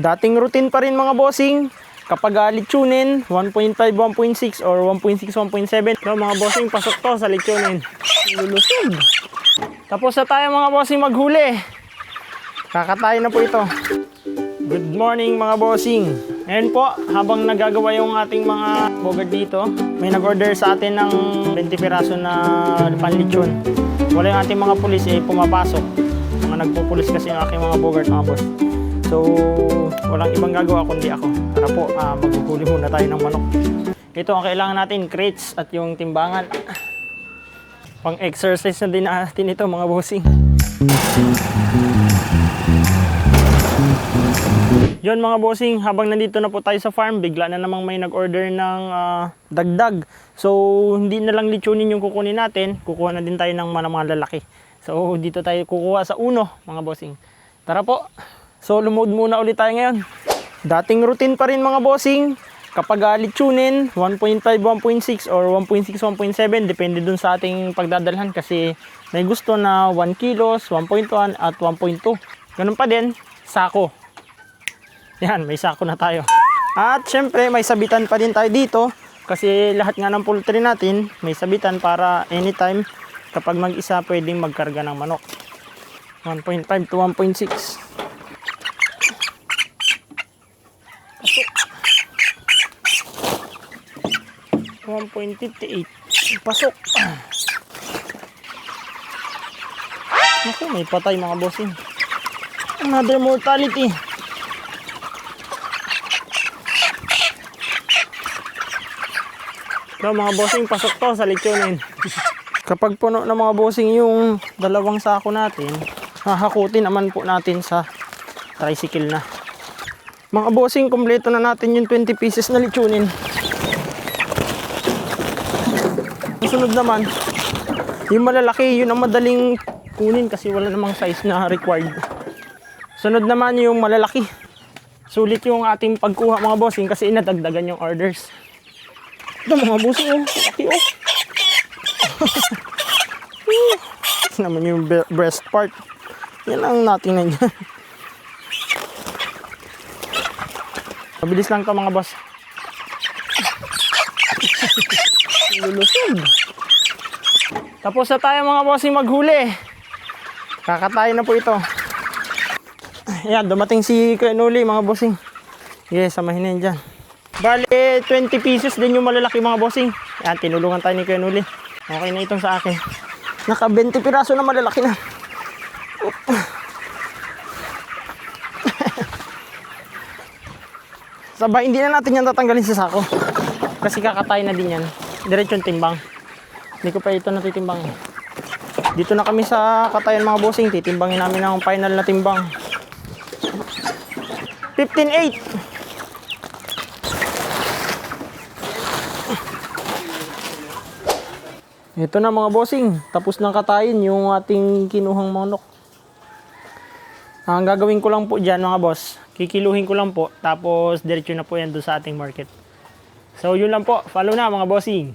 Dating routine pa rin mga bossing. Kapag litsunin, 1.5, 1.6 or 1.6, 1.7. So mga bossing, pasok to sa litsunin. Lulusog. Tapos na tayo mga bossing maghuli. Kakatayin na po ito. Good morning mga bossing. Ngayon po, habang nagagawa yung ating mga bogard dito, may nag-order sa atin ng 20 piraso na panlitsyon. Wala yung ating mga pulis pumapasok. Mga nagpupulis kasi yung aking mga bogard mga boss. So, walang ibang gagawa kundi ako. Tara po, maghuhuli muna tayo ng manok. Ito ang kailangan natin, crates at yung timbangan. Pang-exercise na din natin ito mga bossing. Yun mga bossing, habang nandito na po tayo sa farm, bigla na namang may nag-order ng dagdag. So, hindi na lang litsunin yung kukunin natin, kukuha na din tayo ng mga lalaki. So, dito tayo kukuha sa uno mga bossing. Tara po! So, lumood muna ulit tayo ngayon. Dating routine pa rin mga bossing. Kapag litsunin, 1.5, 1.6 or 1.6, 1.7. Depende dun sa ating pagdadalhan kasi may gusto na 1 kilos, 1.1 at 1.2. Ganun pa din, sako. Yan, may sako na tayo. At syempre, may sabitan pa din tayo dito. Kasi lahat nga ng poultry natin, may sabitan para anytime kapag mag-isa pwedeng magkarga ng manok. 1.5 to 1.6. 1.58. Pasok. Naku, may patay mga bossing. Another mortality. So mga bossing, pasok to sa litsunin. Kapag puno na mga bossing yung dalawang sako natin, hahakutin naman po natin sa tricycle na. Mga bossing, kumpleto na natin yung 20 pieces na litsunin. Sunod naman, yung malalaki, yun ang madaling kunin kasi wala namang size na required. Sunod naman yung malalaki. Sulit yung ating pagkuha mga bossing kasi inadagdagan yung orders. Ito mga bossing, oh, laki oh. Ito naman yung breast part. Yan ang natingnan dyan. Mabilis lang to mga boss. Lulusog. Tapos na tayo mga bossing maghuli. Kakatayin na po ito. Ayan, dumating si Kuya Nuli mga bossing. Yes, samahin na yun dyan. Bale, 20 pieces din yung malalaki mga bossing. Ayan, tinulungan tayo ni Kuya Nuli. Okay na itong sa akin. Naka 20 piraso na malalaki na. Sabay, hindi na natin yan tatanggalin sa sako. Kasi kakatayin na din yan. Diretsong timbang. Hindi ko pa ito natitimbang. Dito na kami sa katayan mga bossing. Titimbangin namin ang final na timbang. 15.8. Ito na mga bossing. Tapos nang katayin yung ating kinuhang manok. Ang gagawin ko lang po dyan mga boss, kikiluhin ko lang po. Tapos diretso na po yan doon sa ating market. So yun lang po. Follow na mga bossing.